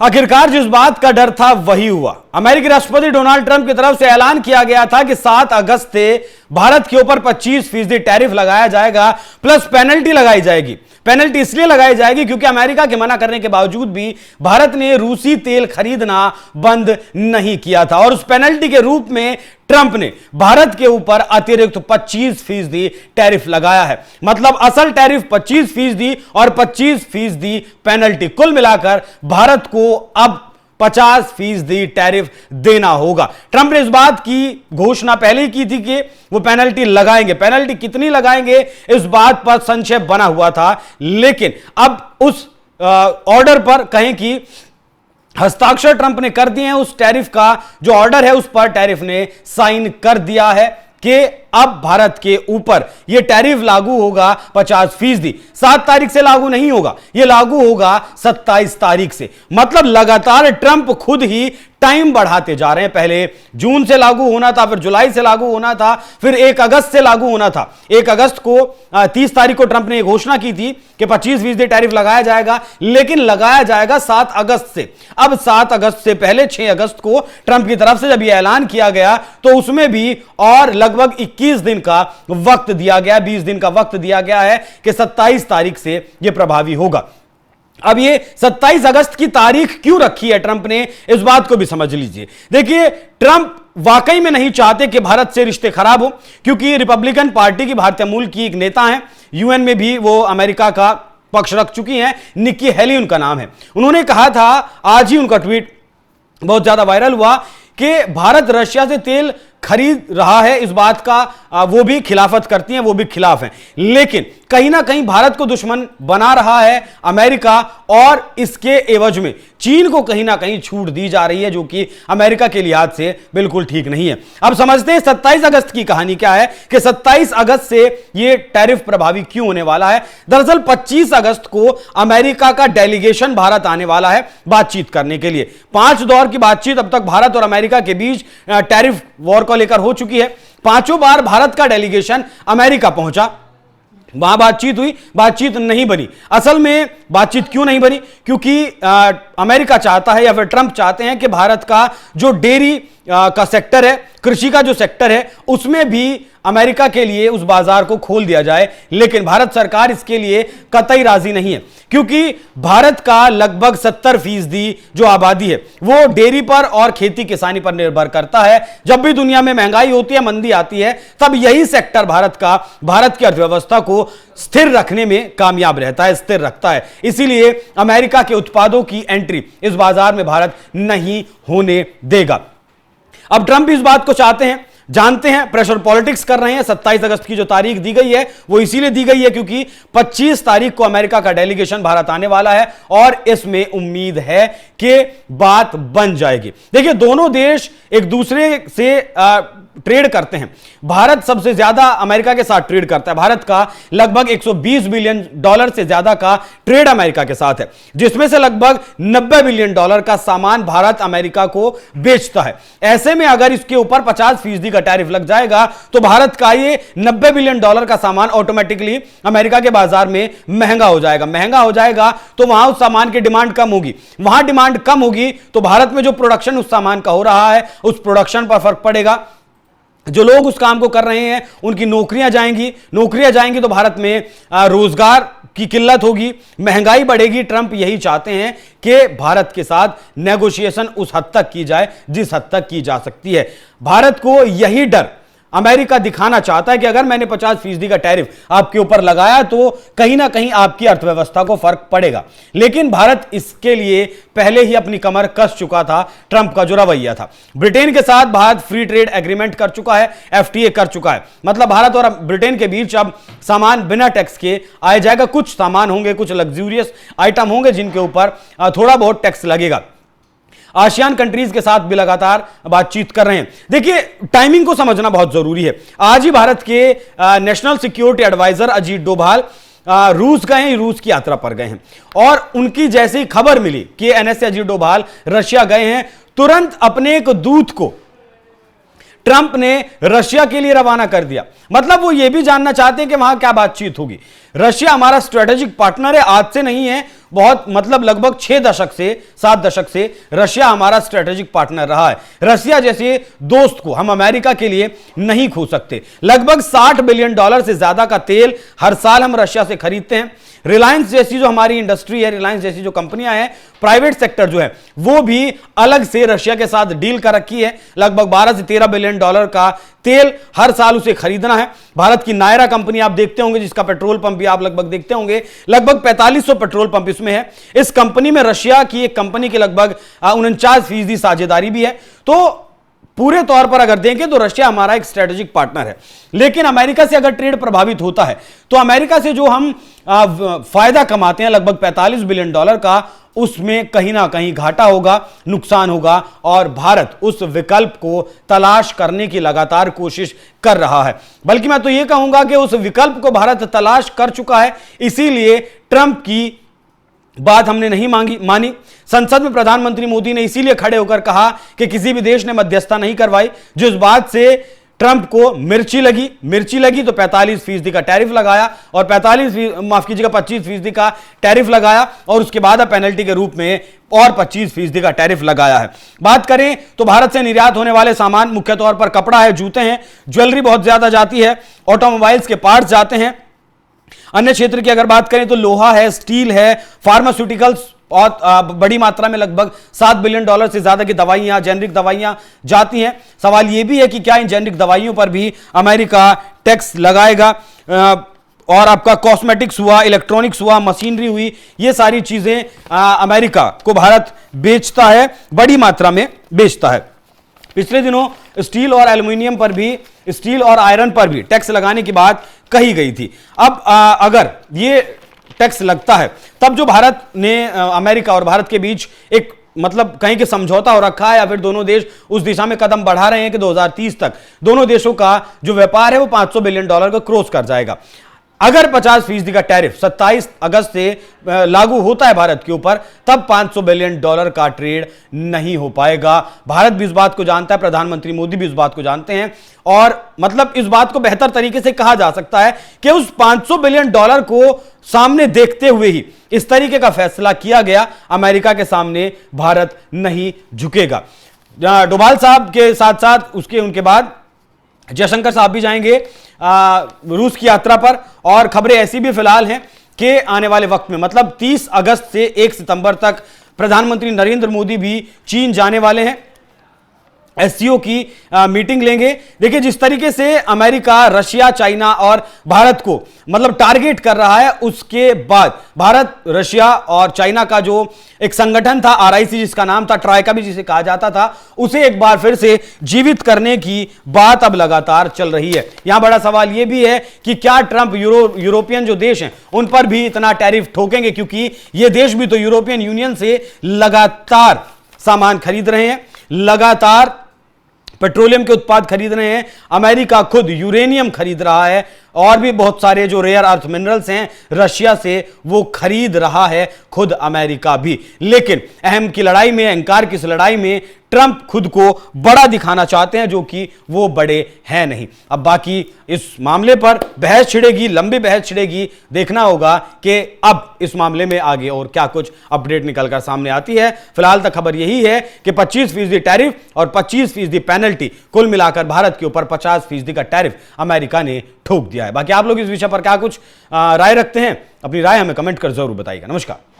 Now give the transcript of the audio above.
आखिरकार जिस बात का डर था वही हुआ। अमेरिकी राष्ट्रपति डोनाल्ड ट्रंप की तरफ से ऐलान किया गया था कि 7 अगस्त से भारत के ऊपर 25% टैरिफ लगाया जाएगा, प्लस पेनल्टी लगाई जाएगी। पेनल्टी इसलिए लगाई जाएगी क्योंकि अमेरिका के मना करने के बावजूद भी भारत ने रूसी तेल खरीदना बंद नहीं किया था, और उस पेनल्टी के रूप में ट्रंप ने भारत के ऊपर अतिरिक्त 25% टैरिफ लगाया है। मतलब असल टैरिफ 25% और 25% पेनल्टी, कुल मिलाकर भारत को अब 50% टैरिफ देना होगा। ट्रंप ने इस बात की घोषणा पहले ही की थी कि वो पेनल्टी लगाएंगे। पेनल्टी कितनी लगाएंगे इस बात पर संशय बना हुआ था, लेकिन अब उस ऑर्डर पर कहें कि हस्ताक्षर ट्रंप ने कर दिए हैं। उस टैरिफ का जो ऑर्डर है उस पर टैरिफ ने साइन कर दिया है कि अब भारत के ऊपर यह टैरिफ लागू होगा 50%। 7 तारीख से लागू नहीं होगा, यह लागू होगा 27 तारीख से। मतलब लगातार ट्रंप खुद ही टाइम बढ़ाते जा रहे हैं। पहले जून से लागू होना था, फिर जुलाई से लागू होना था, फिर 1 अगस्त से लागू होना था। 1 अगस्त को 30 तारीख को ट्रंप ने यह घोषणा की थी कि 25% टैरिफ लगाया जाएगा, लेकिन लगाया जाएगा 7 अगस्त से। अब 7 अगस्त से पहले 6 अगस्त को ट्रंप की तरफ से जब यह ऐलान किया गया तो उसमें भी और लगभग 21 दिन का वक्त दिया गया, 20 दिन का वक्त दिया गया है कि 27 तारीख से यह प्रभावी होगा। अब ये 27 अगस्त की तारीख क्यों रखी है ट्रंप ने, इस बात को भी समझ लीजिए। देखिए, ट्रंप वाकई में नहीं चाहते कि भारत से रिश्ते खराब हो, क्योंकि रिपब्लिकन पार्टी की भारतीय मूल की एक नेता हैं, यूएन में भी वो अमेरिका का पक्ष रख चुकी हैं, निक्की हेली उनका नाम है। उन्होंने कहा था, आज ही उनका ट्वीट बहुत ज्यादा वायरल हुआ कि भारत रशिया से तेल खरीद रहा है, इस बात का वो भी खिलाफत करती हैं, वो भी खिलाफ हैं, लेकिन कहीं ना कहीं भारत को दुश्मन बना रहा है अमेरिका, और इसके एवज में चीन को कहीं ना कहीं छूट दी जा रही है, जो कि अमेरिका के लिहाज से बिल्कुल ठीक नहीं है। अब समझते हैं 27 अगस्त की कहानी क्या है कि 27 अगस्त से यह टैरिफ प्रभावी क्यों होने वाला है। दरअसल 25 अगस्त को अमेरिका का डेलीगेशन भारत आने वाला है बातचीत करने के लिए। 5 दौर की बातचीत अब तक भारत और अमेरिका के बीच टैरिफ वॉर लेकर हो चुकी है। 5 बार भारत का डेलीगेशन अमेरिका पहुंचा, वहां बातचीत हुई, बातचीत नहीं बनी। असल में बातचीत क्यों नहीं बनी? क्योंकि अमेरिका चाहता है या फिर ट्रंप चाहते हैं कि भारत का जो डेयरी का सेक्टर है, कृषि का जो सेक्टर है, उसमें भी अमेरिका के लिए उस बाजार को खोल दिया जाए, लेकिन भारत सरकार इसके लिए कतई राजी नहीं है, क्योंकि भारत का लगभग 70% जो आबादी है वो डेयरी पर और खेती किसानी पर निर्भर करता है। जब भी दुनिया में महंगाई होती है, मंदी आती है, तब यही सेक्टर भारत की अर्थव्यवस्था को स्थिर रखने में कामयाब रहता है, स्थिर रखता है। इसीलिए अमेरिका के उत्पादों की एंट्री इस बाजार में भारत नहीं होने देगा। अब ट्रंप इस बात को चाहते हैं, जानते हैं, प्रेशर पॉलिटिक्स कर रहे हैं। 27 अगस्त की जो तारीख दी गई है वो इसीलिए दी गई है क्योंकि 25 तारीख को अमेरिका का डेलीगेशन भारत आने वाला है, और इसमें उम्मीद है कि बात बन जाएगी। देखिए, दोनों देश एक दूसरे से ट्रेड करते हैं। भारत सबसे ज्यादा अमेरिका के साथ ट्रेड करता है। भारत का लगभग $120 बिलियन से ज्यादा का ट्रेड अमेरिका के साथ है, जिसमें से लगभग $90 बिलियन का सामान भारत अमेरिका को बेचता है। ऐसे में अगर इसके ऊपर 50% का टैरिफ लग जाएगा तो भारत का ये $90 बिलियन का सामान ऑटोमेटिकली अमेरिका के बाजार में महंगा हो जाएगा। महंगा हो जाएगा तो वहां उस सामान की डिमांड कम होगी, वहां डिमांड कम होगी तो भारत में जो प्रोडक्शन उस सामान का हो रहा है उस प्रोडक्शन पर फर्क पड़ेगा। जो लोग उस काम को कर रहे हैं उनकी नौकरियां जाएंगी तो भारत में रोजगार की किल्लत होगी, महंगाई बढ़ेगी। ट्रंप यही चाहते हैं कि भारत के साथ नेगोशिएशन उस हद तक की जाए जिस हद तक की जा सकती है। भारत को यही डर अमेरिका दिखाना चाहता है कि अगर मैंने 50% का टैरिफ आपके ऊपर लगाया तो कहीं ना कहीं आपकी अर्थव्यवस्था को फर्क पड़ेगा। लेकिन भारत इसके लिए पहले ही अपनी कमर कस चुका था। ट्रंप का जो रवैया था, ब्रिटेन के साथ भारत फ्री ट्रेड एग्रीमेंट कर चुका है, FTA कर चुका है। मतलब भारत और ब्रिटेन के बीच अब सामान बिना टैक्स के आया जाएगा। कुछ सामान होंगे, कुछ लग्जूरियस आइटम होंगे जिनके ऊपर थोड़ा बहुत टैक्स लगेगा। आसियान कंट्रीज के साथ भी लगातार बातचीत कर रहे हैं। देखिए, टाइमिंग को समझना बहुत जरूरी है। आज ही भारत के national security adviser Ajit Doval रूस गए हैं, रूस की यात्रा पर गए हैं, और उनकी जैसे ही खबर मिली कि NSA अजीत डोभाल रशिया गए हैं, तुरंत अपने एक दूत को ट्रंप ने रशिया के लिए रवाना कर दिया। मतलब वो ये भी जानना चाहते हैं कि वहां क्या बातचीत होगी। रशिया हमारा स्ट्रेटेजिक पार्टनर है, आज से नहीं है, बहुत मतलब लगभग 6 दशक से 7 दशक से रशिया हमारा स्ट्रेटेजिक पार्टनर रहा है। रशिया जैसे दोस्त को हम अमेरिका के लिए नहीं खो सकते। लगभग $60 बिलियन से ज्यादा का तेल हर साल हम रशिया से खरीदते हैं। रिलायंस जैसी जो हमारी इंडस्ट्री है, रिलायंस जैसी जो कंपनियां हैं, प्राइवेट सेक्टर जो है वो भी अलग से रशिया के साथ डील कर रखी है। लगभग 12 से 13 बिलियन डॉलर का तेल हर साल उसे खरीदना है। भारत की नायरा कंपनी आप देखते होंगे, जिसका पेट्रोल पंप भी आप लगभग देखते होंगे, लगभग 4500 पेट्रोल पंप इसमें है। इस कंपनी में रशिया की एक कंपनी की लगभग 49% साझेदारी भी है। तो पूरे तौर पर अगर देखें तो रशिया हमारा एक स्ट्रेटेजिक पार्टनर है। लेकिन अमेरिका से अगर ट्रेड प्रभावित होता है तो अमेरिका से जो हम फायदा कमाते हैं लगभग $45 बिलियन का, उसमें कहीं ना कहीं घाटा होगा, नुकसान होगा, और भारत उस विकल्प को तलाश करने की लगातार कोशिश कर रहा है। बल्कि मैं तो यह कहूंगा कि उस विकल्प को भारत तलाश कर चुका है, इसीलिए ट्रंप की बात हमने नहीं मानी। संसद में प्रधानमंत्री मोदी ने इसीलिए खड़े होकर कहा कि किसी भी देश ने मध्यस्थता नहीं करवाई। जिस बात से ट्रंप को मिर्ची लगी तो 45% का टैरिफ लगाया, और 25% का टैरिफ लगाया, और उसके बाद अब पेनल्टी के रूप में और 25% का टैरिफ लगाया है। बात करें तो भारत से निर्यात होने वाले सामान मुख्य तौर पर कपड़ा है, जूते हैं, ज्वेलरी बहुत ज्यादा जाती है, ऑटोमोबाइल्स के पार्ट्स जाते हैं। अन्य क्षेत्र की अगर बात करें तो लोहा है, स्टील है, फार्मास्यूटिकल्स और बड़ी मात्रा में लगभग $7 बिलियन से ज्यादा की दवाइयां, जेनरिक दवाइयां जाती हैं। सवाल यह भी है कि क्या इन जेनरिक दवाइयों पर भी अमेरिका टैक्स लगाएगा। और आपका कॉस्मेटिक्स हुआ, इलेक्ट्रॉनिक्स हुआ, मशीनरी हुई, ये सारी चीजें अमेरिका को भारत बेचता है, बड़ी मात्रा में बेचता है। पिछले दिनों स्टील और एल्युमिनियम पर भी, स्टील और आयरन पर भी टैक्स लगाने की बात कही गई थी। अब अगर ये टैक्स लगता है तब जो भारत ने अमेरिका और भारत के बीच एक मतलब कहीं के समझौता हो रखा है, या फिर दोनों देश उस दिशा में कदम बढ़ा रहे हैं कि 2030 तक दोनों देशों का जो व्यापार है वो $500 बिलियन को क्रॉस कर जाएगा। अगर 50% का टैरिफ 27 अगस्त से लागू होता है भारत के ऊपर, तब $500 बिलियन का ट्रेड नहीं हो पाएगा। भारत भी इस बात को जानता है, प्रधानमंत्री मोदी भी इस बात को जानते हैं, और मतलब इस बात को बेहतर तरीके से कहा जा सकता है कि उस $500 बिलियन को सामने देखते हुए ही इस तरीके का फैसला किया गया। अमेरिका के सामने भारत नहीं झुकेगा। डोभाल साहब के साथ साथ उनके बाद जयशंकर साहब भी जाएंगे रूस की यात्रा पर, और खबरें ऐसी भी फिलहाल हैं कि आने वाले वक्त में मतलब 30 अगस्त से 1 सितंबर तक प्रधानमंत्री नरेंद्र मोदी भी चीन जाने वाले हैं, एससीओ की मीटिंग लेंगे। देखिए जिस तरीके से अमेरिका, रशिया, चाइना और भारत को मतलब टारगेट कर रहा है, उसके बाद भारत, रशिया और चाइना का जो एक संगठन था आरआईसी, जिसका नाम था ट्राइका भी जिसे कहा जाता था, उसे एक बार फिर से जीवित करने की बात अब लगातार चल रही है। यहां बड़ा सवाल यह भी है कि क्या ट्रंप यूरोपियन जो देश हैं उन पर भी इतना टैरिफ ठोकेंगे, क्योंकि ये देश भी तो यूरोपियन यूनियन से लगातार सामान खरीद रहे हैं, लगातार पेट्रोलियम के उत्पाद खरीद रहे हैं। अमेरिका खुद यूरेनियम खरीद रहा है, और भी बहुत सारे जो रेयर अर्थ मिनरल्स हैं रशिया से वो खरीद रहा है खुद अमेरिका भी। लेकिन अहम की लड़ाई में, अहंकार की इस लड़ाई में ट्रंप खुद को बड़ा दिखाना चाहते हैं, जो कि वो बड़े हैं नहीं। अब बाकी इस मामले पर बहस छिड़ेगी, लंबी बहस छिड़ेगी, देखना होगा कि अब इस मामले में आगे और क्या कुछ अपडेट निकलकर सामने आती है। फिलहाल तक खबर यही है कि 25% टैरिफ और 25% पेनल्टी, कुल मिलाकर भारत के ऊपर 50% का टैरिफ अमेरिका ने ठोक दिया है। बाकी आप लोग इस विषय पर क्या कुछ राय रखते हैं, अपनी राय हमें कमेंट कर जरूर बताइएगा। नमस्कार।